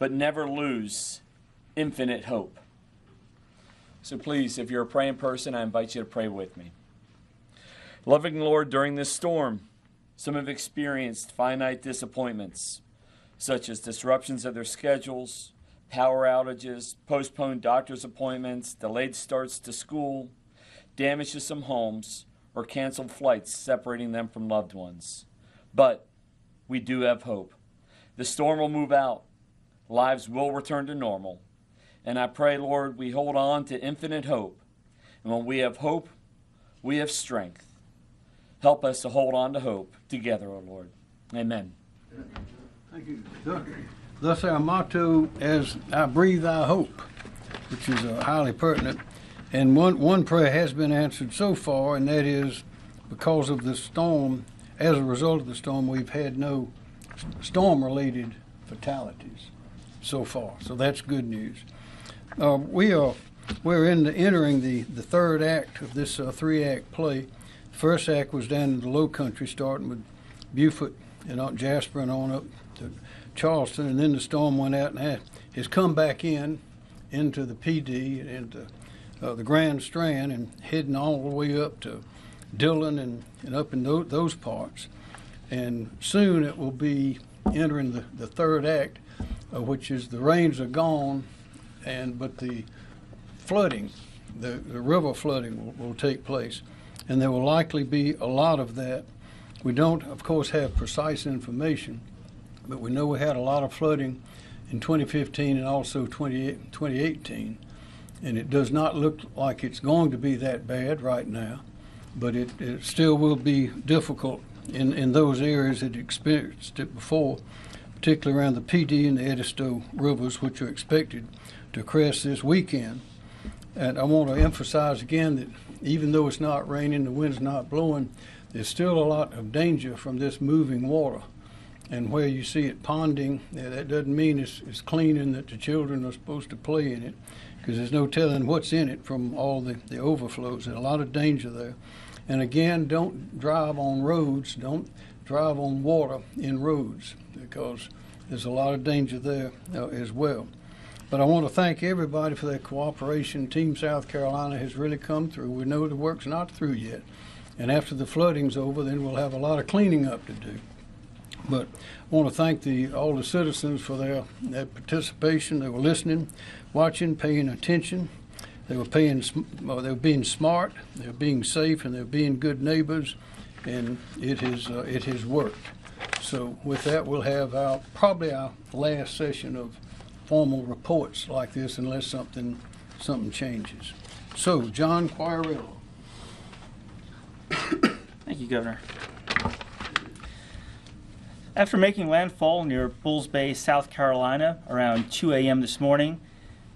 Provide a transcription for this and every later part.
but never lose infinite hope. So please, if you're a praying person, I invite you to pray with me. Loving Lord, during this storm, some have experienced finite disappointments, such as disruptions of their schedules, power outages, postponed doctor's appointments, delayed starts to school, damage to some homes, or canceled flights separating them from loved ones. But we do have hope. The storm will move out. Lives will return to normal. And I pray, Lord, we hold on to infinite hope. And when we have hope, we have strength. Help us to hold on to hope together, O Lord. Amen. Thank you. Thus our motto is, I breathe, I hope, which is highly pertinent. And one prayer has been answered so far, and that is because of the storm, as a result of the storm, we've had no storm-related fatalities so far. So that's good news. We're entering the third act of this three-act play. The first act was down in the Low Country, starting with Beaufort and Jasper and on up to Charleston, and then the storm went out and has come back into the PD and into the Grand Strand and heading all the way up to Dillon and up in those parts. And soon it will be entering the third act, which is the rains are gone, but the flooding, the river flooding will take place. And there will likely be a lot of that. We don't, of course, have precise information, but we know we had a lot of flooding in 2015 and also 2018. And it does not look like it's going to be that bad right now, but it still will be difficult in those areas that experienced it before, particularly around the PD and the Edisto rivers, which are expected to crest this weekend. And I want to emphasize again that even though it's not raining, the wind's not blowing, there's still a lot of danger from this moving water. And where you see it ponding, that doesn't mean it's clean and that the children are supposed to play in it, because there's no telling what's in it from all the overflows. There's a lot of danger there. And again, don't drive on roads, don't drive on water in roads, because there's a lot of danger there as well. But I want to thank everybody for their cooperation. Team South Carolina has really come through. We know the work's not through yet. And after the flooding's over, then we'll have a lot of cleaning up to do. But I want to thank all the citizens for their participation. They were listening, watching, paying attention. They were being smart, they were being safe, and they were being good neighbors, and it has worked. So with that, we'll have probably our last session of formal reports like this, unless something changes. So, John Quagliarello. Thank you, Governor. After making landfall near Bulls Bay, South Carolina, around 2 a.m. this morning,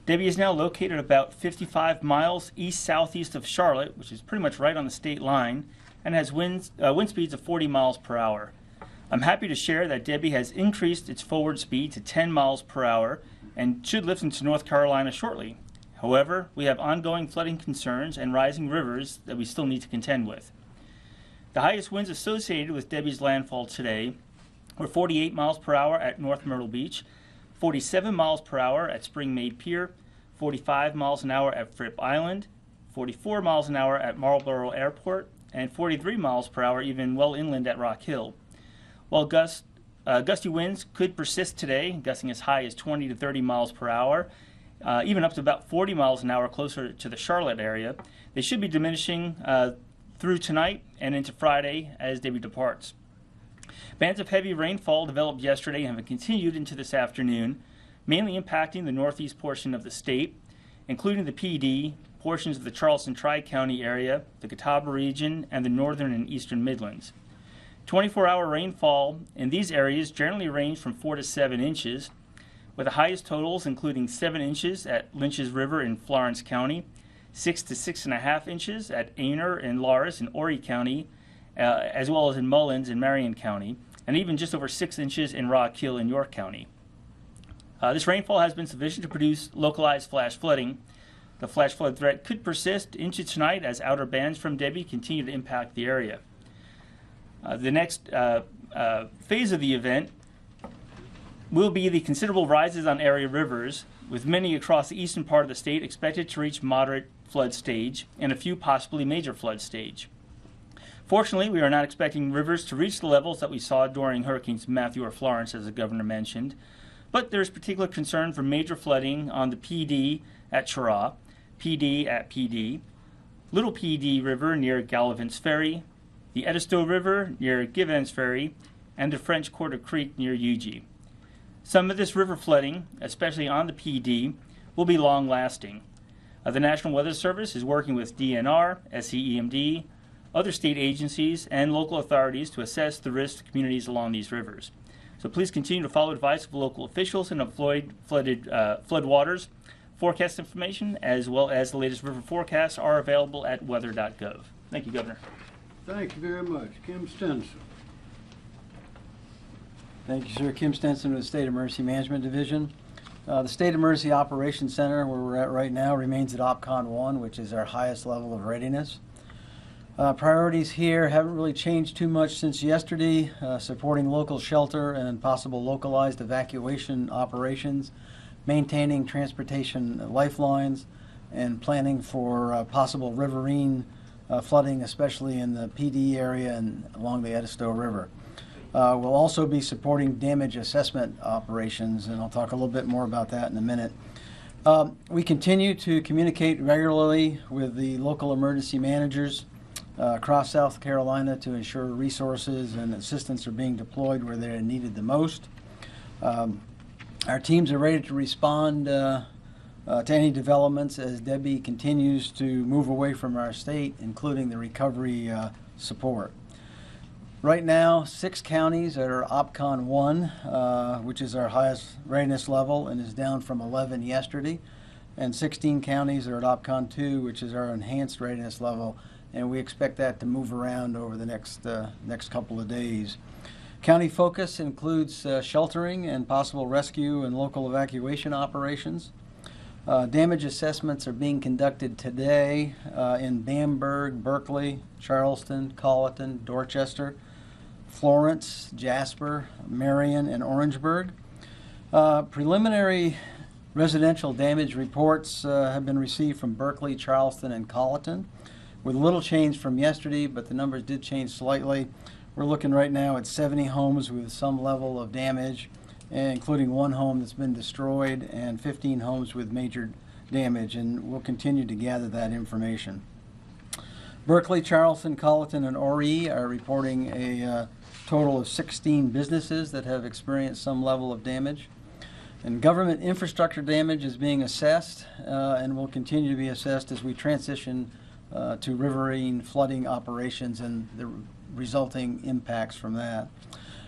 Debby is now located about 55 miles east-southeast of Charlotte, which is pretty much right on the state line, and has wind speeds of 40 miles per hour. I'm happy to share that Debby has increased its forward speed to 10 miles per hour and should lift into North Carolina shortly. However, we have ongoing flooding concerns and rising rivers that we still need to contend with. The highest winds associated with Debby's landfall today were 48 miles per hour at North Myrtle Beach, 47 miles per hour at Spring Maid Pier, 45 miles an hour at Fripp Island, 44 miles an hour at Marlborough Airport, and 43 miles per hour even well inland at Rock Hill. While gusty winds could persist today, gusting as high as 20 to 30 miles per hour, even up to about 40 miles an hour closer to the Charlotte area, they should be diminishing through tonight and into Friday as Debby departs. Bands of heavy rainfall developed yesterday and have continued into this afternoon, mainly impacting the northeast portion of the state, including the PD, portions of the Charleston Tri-County area, the Catawba region, and the northern and eastern Midlands. 24-hour rainfall in these areas generally range from 4 to 7 inches, with the highest totals including 7 inches at Lynch's River in Florence County, 6 to 6.5 inches at Aner and Loris in Horry County, as well as in Mullins in Marion County, and even just over 6 inches in Rock Hill in York County. This rainfall has been sufficient to produce localized flash flooding. The flash flood threat could persist into tonight as outer bands from Debby continue to impact the area. The next phase of the event will be the considerable rises on area rivers, with many across the eastern part of the state expected to reach moderate flood stage and a few possibly major flood stage. Fortunately, we are not expecting rivers to reach the levels that we saw during Hurricanes Matthew or Florence, as the governor mentioned, but there is particular concern for major flooding on the PD at Chirraw, PD at PD, Little PD River near Galavant's Ferry, the Edisto River near Givens Ferry, and the French Quarter Creek near Uji. Some of this river flooding, especially on the PD, will be long-lasting. The National Weather Service is working with DNR, SCEMD, other state agencies, and local authorities to assess the risk to communities along these rivers. So please continue to follow advice of local officials and avoid floodwaters. Forecast information, as well as the latest river forecasts, are available at weather.gov. Thank you, Governor. Thank you very much. Kim Stenson. Thank you, sir. Kim Stenson with the State Emergency Management Division. The State Emergency Operations Center, where we're at right now, remains at OPCON 1, which is our highest level of readiness. Priorities here haven't really changed too much since yesterday, supporting local shelter and possible localized evacuation operations, maintaining transportation lifelines, and planning for possible riverine flooding, especially in the PD area and along the Edisto River. We'll also be supporting damage assessment operations, and I'll talk a little bit more about that in a minute. We continue to communicate regularly with the local emergency managers across South Carolina to ensure resources and assistance are being deployed where they're needed the most. Our teams are ready to respond to any developments as Debbie continues to move away from our state, including the recovery support. Right now, 6 counties are OPCON 1, which is our highest readiness level and is down from 11 yesterday, and 16 counties are at OPCON 2, which is our enhanced readiness level, and we expect that to move around over the next couple of days. County focus includes sheltering and possible rescue and local evacuation operations. Damage assessments are being conducted today in Bamberg, Berkeley, Charleston, Colleton, Dorchester, Florence, Jasper, Marion, and Orangeburg. Preliminary residential damage reports have been received from Berkeley, Charleston, and Colleton, with little change from yesterday, but the numbers did change slightly. We're looking right now at 70 homes with some level of damage, including 1 home that's been destroyed and 15 homes with major damage, and we'll continue to gather that information. Berkeley, Charleston, Colleton, and Horry are reporting a total of 16 businesses that have experienced some level of damage. And government infrastructure damage is being assessed and will continue to be assessed as we transition to riverine flooding operations and the resulting impacts from that.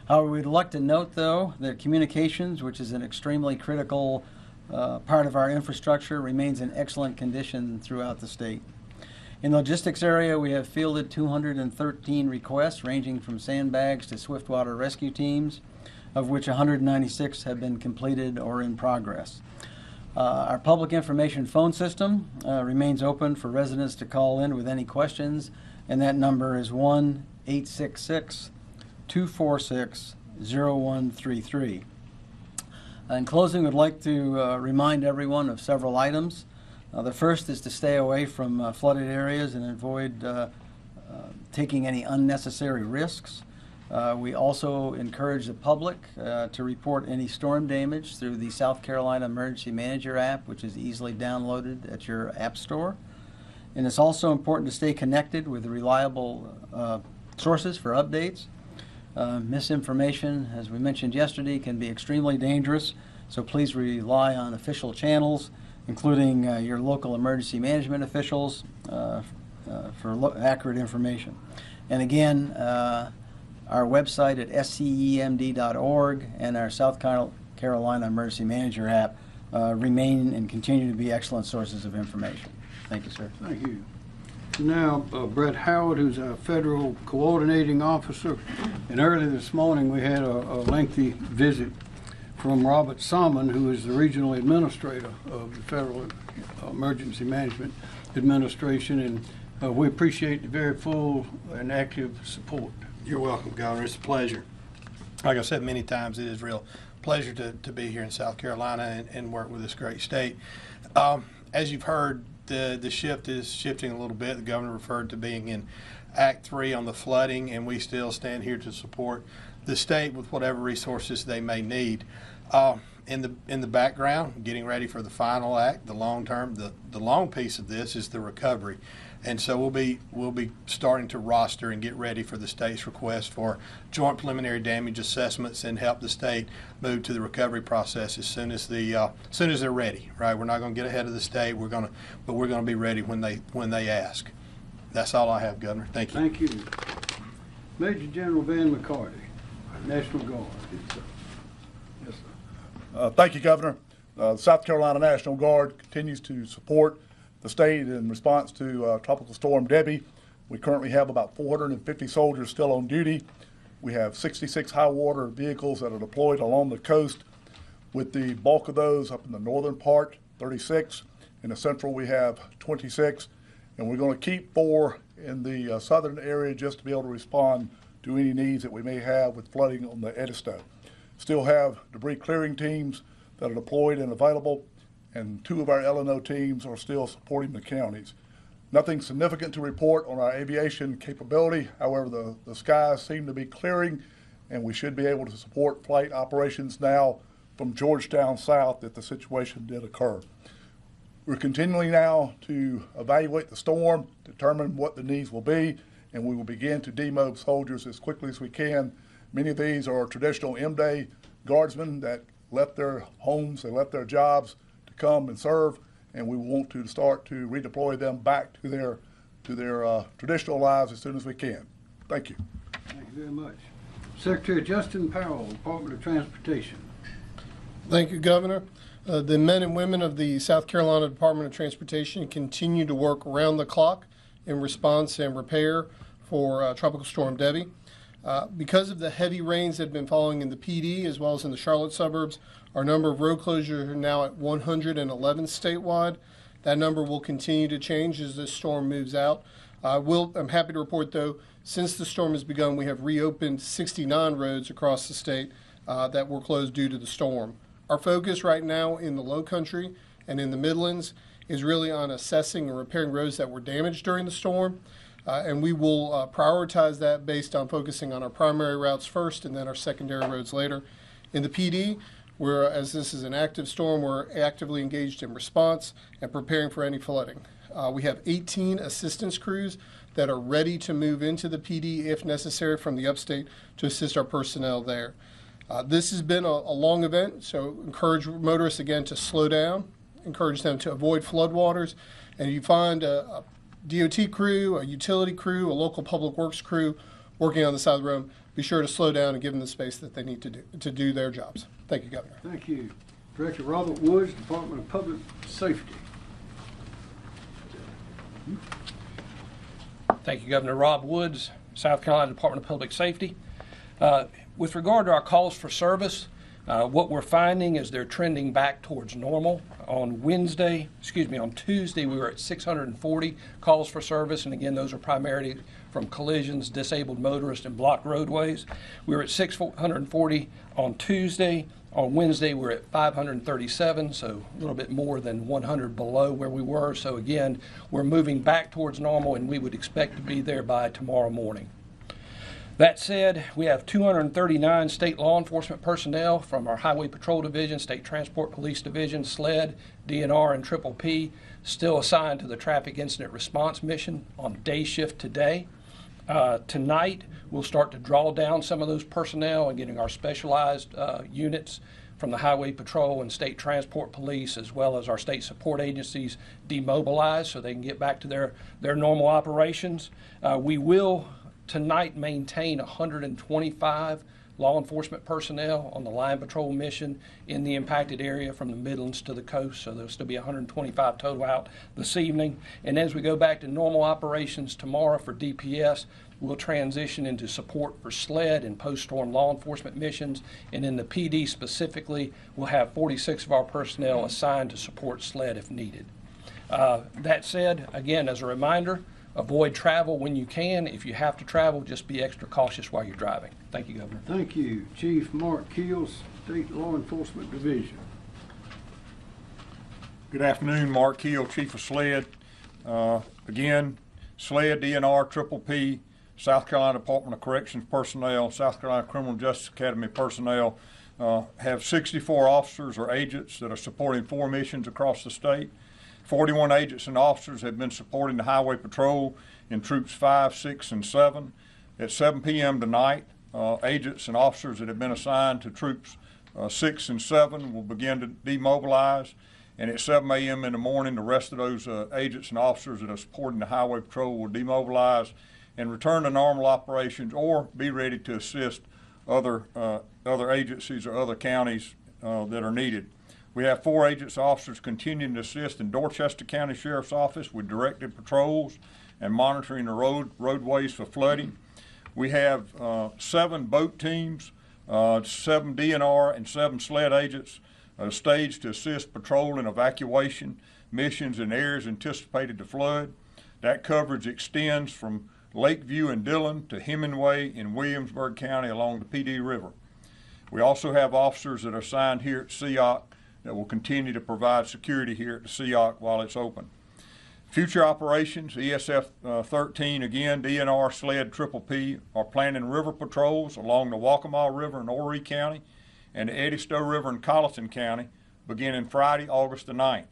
However, we'd like to note, though, that communications, which is an extremely critical part of our infrastructure, remains in excellent condition throughout the state. In the logistics area, we have fielded 213 requests ranging from sandbags to swiftwater rescue teams, of which 196 have been completed or in progress. Our public information phone system remains open for residents to call in with any questions, and that number is 1-866-246-0133. In closing, we'd like to remind everyone of several items. The first is to stay away from flooded areas and avoid taking any unnecessary risks. We also encourage the public to report any storm damage through the South Carolina Emergency Manager app, which is easily downloaded at your app store. And it's also important to stay connected with reliable sources for updates. Misinformation, as we mentioned yesterday, can be extremely dangerous, so please rely on official channels, including your local emergency management officials, for accurate information. And again, our website at scemd.org and our South Carolina Emergency Manager app remain and continue to be excellent sources of information. Thank you, sir. Thank you. Now, Brett Howard, who's our federal coordinating officer, and early this morning we had a lengthy visit from Robert Salmon, who is the regional administrator of the Federal Emergency Management Administration, and we appreciate the very full and active support. You're welcome, Governor. It's a pleasure. Like I said many times, it is real pleasure to be here in South Carolina and work with this great state. As you've heard, the shift is shifting a little bit. The governor referred to being in Act 3 on the flooding, and we still stand here to support the state with whatever resources they may need. In the background, getting ready for the final act, the long term, the long piece of this is the recovery. And so we'll be starting to roster and get ready for the state's request for joint preliminary damage assessments and help the state move to the recovery process as soon as they're ready. Right, we're not going to get ahead of the state. But we're going to be ready when they ask. That's all I have, Governor. Thank you. Thank you. Major General Van McCarty, National Guard. Yes, sir. Thank you, Governor. South Carolina National Guard continues to support the state in response to Tropical Storm Debby. We currently have about 450 soldiers still on duty. We have 66 high water vehicles that are deployed along the coast, with the bulk of those up in the northern part, 36. In the central, we have 26. And we're going to keep 4 in the southern area just to be able to respond to any needs that we may have with flooding on the Edisto. Still have debris clearing teams that are deployed and available, and 2 of our L&O teams are still supporting the counties. Nothing significant to report on our aviation capability. However, the skies seem to be clearing, and we should be able to support flight operations now from Georgetown south if the situation did occur. We're continuing now to evaluate the storm, determine what the needs will be, and we will begin to demob soldiers as quickly as we can. Many of these are traditional M-Day guardsmen that left their homes, they left their jobs to come and serve, and we want to start to redeploy them back to their traditional lives as soon as we can. Thank you. Thank you very much. Secretary Justin Powell, Department of Transportation. Thank you, Governor. The men and women of the South Carolina Department of Transportation continue to work around the clock in response and repair for Tropical Storm Debby. Because of the heavy rains that have been falling in the PD as well as in the Charlotte suburbs, our number of road closures are now at 111 statewide. That number will continue to change as this storm moves out. I'm happy to report, though, since the storm has begun, we have reopened 69 roads across the state that were closed due to the storm. Our focus right now in the Low Country and in the Midlands is really on assessing and repairing roads that were damaged during the storm, and we will prioritize that based on focusing on our primary routes first and then our secondary roads later. In the PD, as this is an active storm, we're actively engaged in response and preparing for any flooding. We have 18 assistance crews that are ready to move into the PD if necessary from the upstate to assist our personnel there. This has been a long event, so encourage motorists again to slow down, encourage them to avoid floodwaters, and if you find a DOT crew, a utility crew, a local public works crew working on the side of the road, be sure to slow down and give them the space that they need to do their jobs. Thank you, Governor. Thank you. Director Robert Woods, Department of Public Safety. Thank you, Governor. Rob Woods, South Carolina Department of Public Safety. With regard to our calls for service, what we're finding is they're trending back towards normal. On Tuesday, we were at 640 calls for service, and again, those are primarily from collisions, disabled motorists, and blocked roadways. We were at 640 on Tuesday. On Wednesday, we're at 537, so a little bit more than 100 below where we were. So again, we're moving back towards normal, and we would expect to be there by tomorrow morning. That said, we have 239 state law enforcement personnel from our Highway Patrol Division, State Transport Police Division, SLED, DNR, and Triple P still assigned to the Traffic Incident Response Mission on day shift today. Tonight, we'll start to draw down some of those personnel and getting our specialized units from the Highway Patrol and State Transport Police, as well as our state support agencies, demobilized so they can get back to their normal operations. We will tonight maintain 125 law enforcement personnel on the line patrol mission in the impacted area from the Midlands to the coast, so there'll still be 125 total out this evening. And as we go back to normal operations tomorrow for DPS, we'll transition into support for SLED and post-storm law enforcement missions, and in the PD specifically, we'll have 46 of our personnel assigned to support SLED if needed. That said, again, as a reminder, avoid travel when you can. If you have to travel, just be extra cautious while you're driving. Thank you, Governor. Thank you. Chief Mark Keels, State Law Enforcement Division. Good afternoon, Mark Keel, Chief of SLED. Again, SLED, DNR, Triple P, South Carolina Department of Corrections personnel, South Carolina Criminal Justice Academy personnel have 64 officers or agents that are supporting 4 missions across the state. 41 agents and officers have been supporting the Highway Patrol in Troops 5, 6, and 7. At 7 p.m. tonight, agents and officers that have been assigned to Troops 6 and 7 will begin to demobilize. And at 7 a.m. in the morning, the rest of those agents and officers that are supporting the Highway Patrol will demobilize and return to normal operations or be ready to assist other agencies or other counties that are needed. We have 4 agents and officers continuing to assist in Dorchester County Sheriff's Office with directed patrols and monitoring the roadways for flooding. We have 7 boat teams, 7 DNR and 7 SLED agents staged to assist patrol and evacuation missions in areas anticipated to flood. That coverage extends from Lakeview and Dillon to Hemingway in Williamsburg County along the PD River. We also have officers that are assigned here at SEOC that will continue to provide security here at the SEOC while it's open. Future operations, ESF 13, again, DNR, SLED, Triple P are planning river patrols along the Waccamaw River in Horry County and the Edisto River in Colleton County beginning Friday, August the 9th.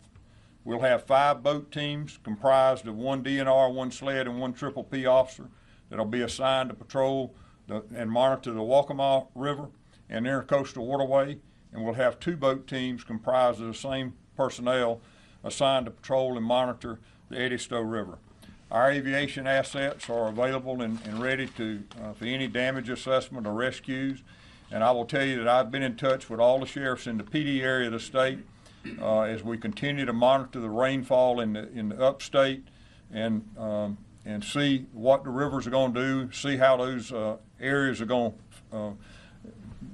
We'll have 5 boat teams comprised of 1 DNR, 1 SLED, and 1 Triple P officer that'll be assigned to patrol and monitor the Waccamaw River and Intercoastal Waterway, and we'll have 2 boat teams comprised of the same personnel assigned to patrol and monitor the Edisto River. Our aviation assets are available and ready for any damage assessment or rescues. And I will tell you that I've been in touch with all the sheriffs in the PD area of the state as we continue to monitor the rainfall in the upstate and see what the rivers are going to do, see how those areas are going to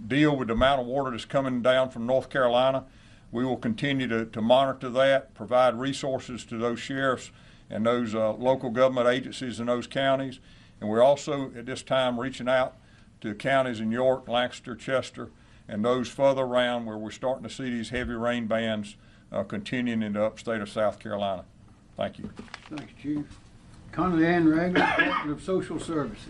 deal with the amount of water that's coming down from North Carolina. We will continue to monitor that, provide resources to those sheriffs and those local government agencies in those counties. And we're also at this time reaching out to counties in York, Lancaster, Chester, and those further around where we're starting to see these heavy rain bands continuing in the upstate of South Carolina. Thank you. Thanks, Chief. Conley Ann Ragley, Department of Social Services.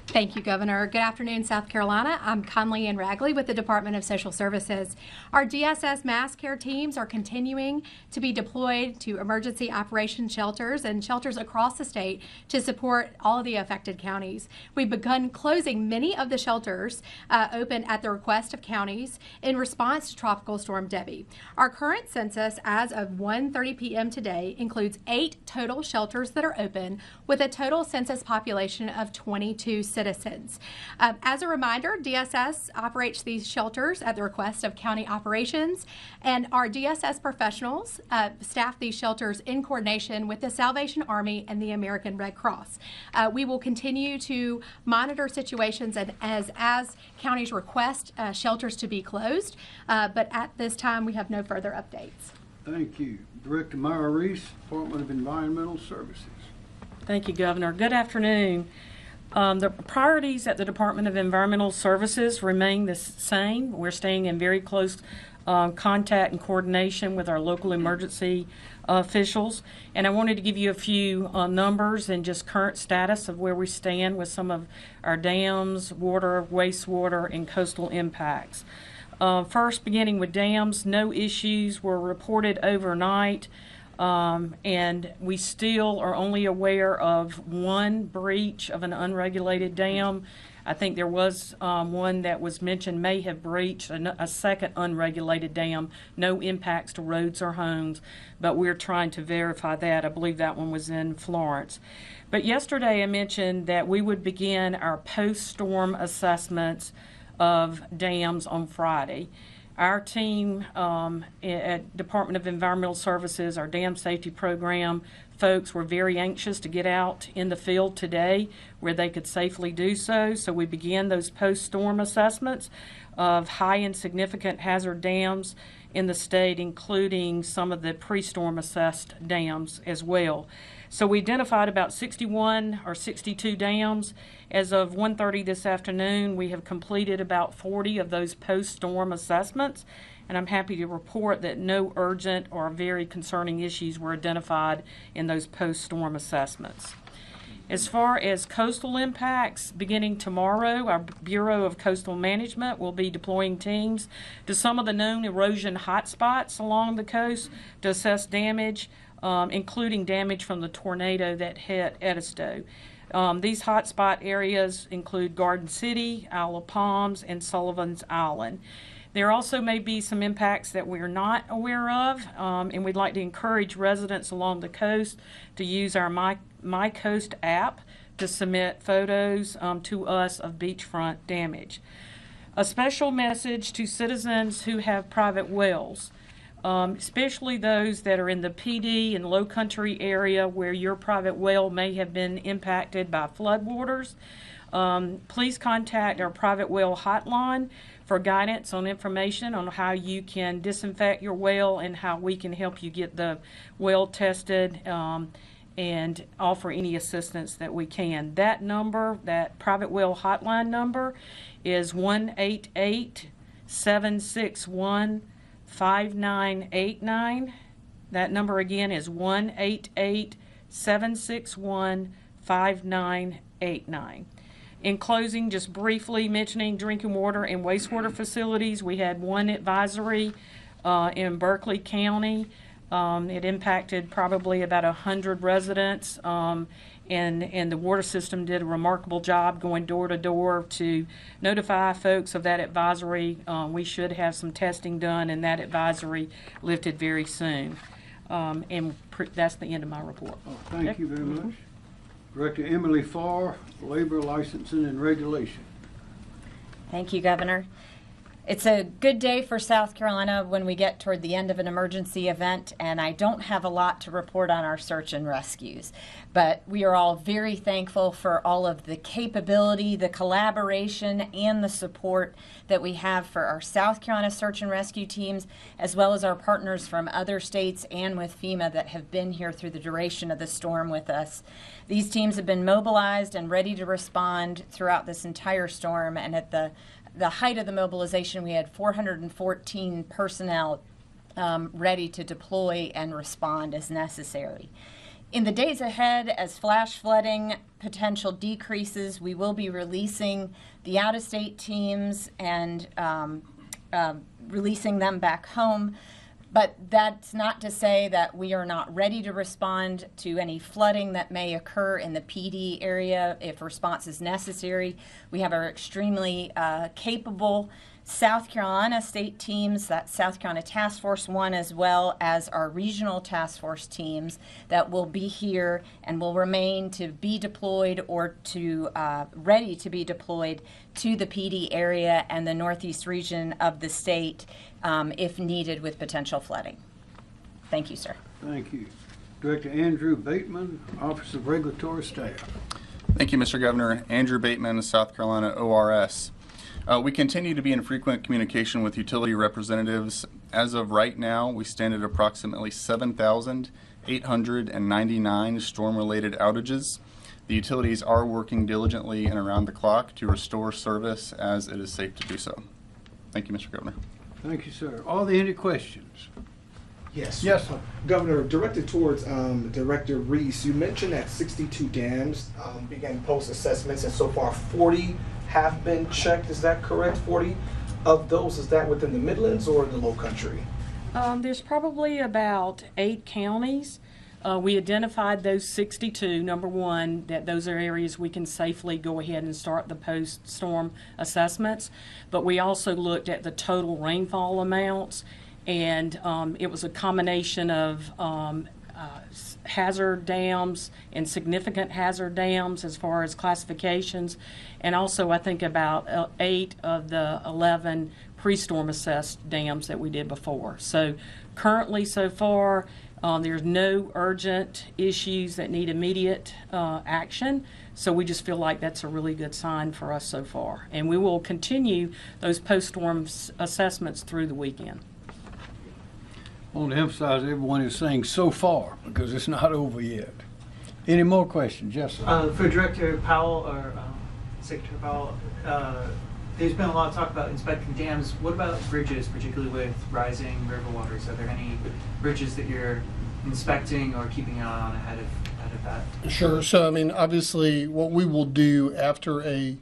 Thank you, Governor. Good afternoon, South Carolina. I'm Conley Ann Ragley with the Department of Social Services. Our DSS mass care teams are continuing to be deployed to emergency operation shelters and shelters across the state to support all of the affected counties. We've begun closing many of the shelters open at the request of counties in response to Tropical Storm Debby. Our current census as of 1:30 p.m. today includes 8 total shelters that are open with a total census population of 22 citizens. As a reminder, DSS operates these shelters at the request of county operations, and our DSS professionals staff these shelters in coordination with the Salvation Army and the American Red Cross. We will continue to monitor situations and as counties request shelters to be closed, but at this time we have no further updates. Thank you. Director Myra Reese, Department of Environmental Services. Thank you, Governor. Good afternoon. The priorities at the Department of Environmental Services remain the same. We're staying in very close contact and coordination with our local emergency officials. And I wanted to give you a few numbers and just current status of where we stand with some of our dams, water, wastewater, and coastal impacts. First, beginning with dams, no issues were reported overnight. And we still are only aware of 1 breach of an unregulated dam. I think there was one that was mentioned may have breached a second unregulated dam. No impacts to roads or homes, but we're trying to verify that. I believe that one was in Florence. But yesterday I mentioned that we would begin our post-storm assessments of dams on Friday. Our team at Department of Environmental Services, our dam safety program, folks were very anxious to get out in the field today where they could safely do so. So we began those post-storm assessments of high and significant hazard dams in the state, including some of the pre-storm assessed dams as well. So we identified about 61 or 62 dams. As of 1:30 this afternoon, we have completed about 40 of those post-storm assessments, and I'm happy to report that no urgent or very concerning issues were identified in those post-storm assessments. As far as coastal impacts, beginning tomorrow, our Bureau of Coastal Management will be deploying teams to some of the known erosion hotspots along the coast to assess damage, including damage from the tornado that hit Edisto. These hotspot areas include Garden City, Isle of Palms, and Sullivan's Island. There also may be some impacts that we're not aware of, and we'd like to encourage residents along the coast to use our My Coast app to submit photos to us of beachfront damage. A special message to citizens who have private wells, especially those that are in the PD and low country area where your private well may have been impacted by floodwaters. Please contact our private well hotline for guidance on information on how you can disinfect your well and how we can help you get the well tested and offer any assistance that we can. That number, that private well hotline number, is 1-888-761-5989. That number again is 1-888-761-5989. In closing, just briefly mentioning drinking water and wastewater facilities, we had one advisory in Berkeley County. It impacted probably about 100 residents, and the water system did a remarkable job going door to door to notify folks of that advisory. We should have some testing done, and that advisory lifted very soon. And that's the end of my report. Oh, thank you very much. Director Emily Farr, Labor Licensing and Regulation. Thank you, Governor. It's a good day for South Carolina when we get toward the end of an emergency event, and I don't have a lot to report on our search and rescues. But we are all very thankful for all of the capability, the collaboration, and the support that we have for our South Carolina search and rescue teams, as well as our partners from other states and with FEMA that have been here through the duration of the storm with us. These teams have been mobilized and ready to respond throughout this entire storm, and at the height of the mobilization, we had 414 personnel ready to deploy and respond as necessary. In the days ahead, as flash flooding potential decreases, we will be releasing the out-of-state teams and releasing them back home. But that's not to say that we are not ready to respond to any flooding that may occur in the PD area if response is necessary. We have our extremely capable South Carolina state teams, that's South Carolina Task Force 1, as well as our regional task force teams that will be here and will remain to be deployed or to ready to be deployed to the PD area and the northeast region of the state if needed with potential flooding. Thank you, sir. Thank you. Director Andrew Bateman, Office of Regulatory Staff. Thank you, Mr. Governor. Andrew Bateman, South Carolina ORS. We continue to be in frequent communication with utility representatives. As of right now, we stand at approximately 7,899 storm-related outages. The utilities are working diligently and around the clock to restore service as it is safe to do so. Thank you, Mr. Governor. Thank you, sir. Are there any questions? Yes. Yes, sir. Governor, directed towards Director Reese, you mentioned that 62 dams began post-assessments, and so far 40 have been checked. Is that correct? 40 of those, is that within the Midlands or the Low Country? There's probably about 8 counties. We identified those 62, number one, that those are areas we can safely go ahead and start the post-storm assessments. But we also looked at the total rainfall amounts, and it was a combination of hazard dams and significant hazard dams as far as classifications, and also I think about 8 of the 11 pre-storm assessed dams that we did before. So currently so far There's no urgent issues that need immediate action, so we just feel like that's a really good sign for us so far. And we will continue those post-storm assessments through the weekend. I want to emphasize everyone is saying so far because it's not over yet. Any more questions? Yes, sir. For Director Powell or Secretary Powell, there's been a lot of talk about inspecting dams. What about bridges, particularly with rising river waters? Are there any bridges that you're inspecting or keeping an eye on ahead of that? Sure. So, I mean, obviously, what we will do after a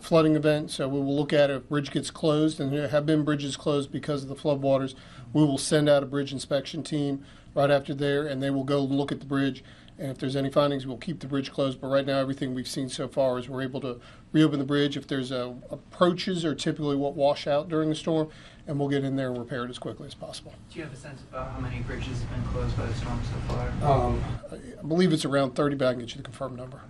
flooding event, so we will look at if a bridge gets closed, and there have been bridges closed because of the flood waters. We will send out a bridge inspection team right after there, and they will go look at the bridge. And if there's any findings, we'll keep the bridge closed. But right now, everything we've seen so far is we're able to reopen the bridge. If there's approaches are typically what wash out during the storm, and we'll get in there and repair it as quickly as possible. Do you have a sense about how many bridges have been closed by the storm so far? I believe it's around 30, but I can get you the confirmed number.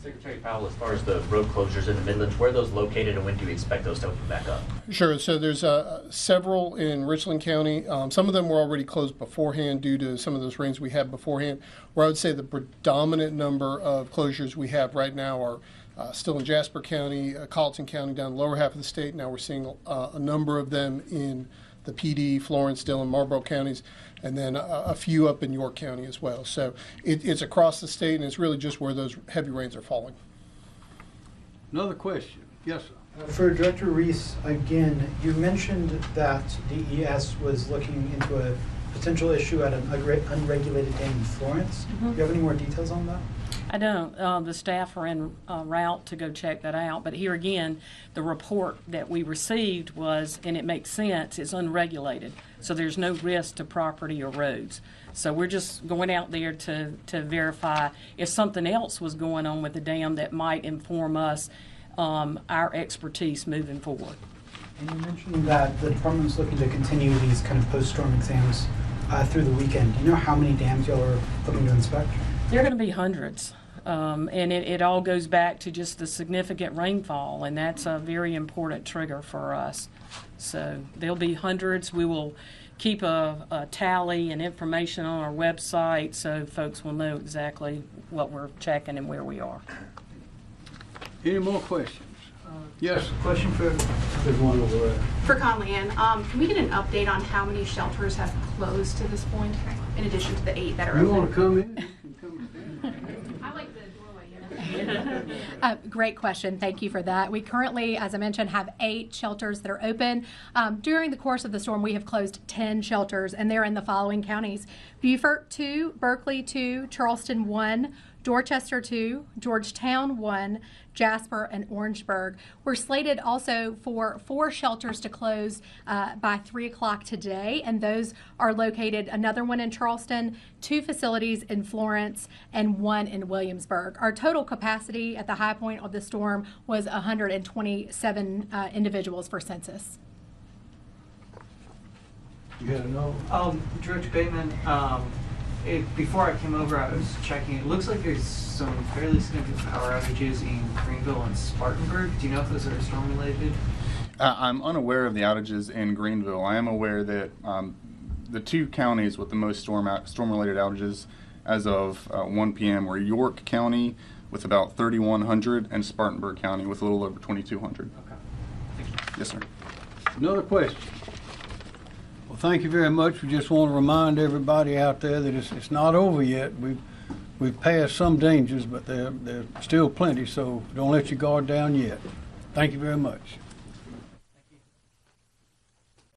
Secretary Powell, as far as the road closures in the Midlands, where are those located and when do you expect those to open back up? Sure. So there's several in Richland County. Some of them were already closed beforehand due to some of those rains we had beforehand. Where I would say the predominant number of closures we have right now are still in Jasper County, Colleton County down the lower half of the state. Now we're seeing a number of them in the PD, Florence, Dillon, Marlboro counties, and then a few up in York County as well. So it's across the state, and it's really just where those heavy rains are falling. Another question. Yes, sir. For Director Reese, again, you mentioned that DES was looking into a potential issue at an unregulated dam in Florence. Do you have any more details on that? I don't. The staff are en route to go check that out. But here again, the report that we received was, and it makes sense, it's unregulated. So there's no risk to property or roads. So we're just going out there to verify if something else was going on with the dam that might inform us our expertise moving forward. And you mentioned that the department is looking to continue these kind of post-storm exams through the weekend. Do you know how many dams y'all are looking to inspect? There are going to be hundreds. And it all goes back to just the significant rainfall, and that's a very important trigger for us. So there'll be hundreds. We will keep a tally and information on our website so folks will know exactly what we're checking and where we are. Any more questions? Yes. Question for There's one over there. For Conley Ann, can we get an update on how many shelters have closed to this point, in addition to the 8 that are open? You want to come in? I like the doorway. Great question. Thank you for that. We currently, as I mentioned, have 8 shelters that are open. During the course of the storm, we have closed 10 shelters, and they're in the following counties: Beaufort 2, Berkeley 2, Charleston 1, Dorchester 2, Georgetown 1, Jasper, and Orangeburg. We're slated also for 4 shelters to close by 3 o'clock today, and those are located, another one in Charleston, 2 facilities in Florence, and 1 in Williamsburg. Our total capacity at the high point of the storm was 127 individuals for census. You got to know. Director Bateman, before I came over, I was checking. It looks like there's some fairly significant power outages in Greenville and Spartanburg. Do you know if those are storm related? I'm unaware of the outages in Greenville. I am aware that the 2 counties with the most storm-related outages as of 1 p.m. were York County with about 3,100 and Spartanburg County with a little over 2,200. Okay. Thank you. Yes, sir. Another question. Well, thank you very much. We just want to remind everybody out there that it's not over yet. We've passed some dangers, but there's still plenty, so don't let your guard down yet. Thank you very much.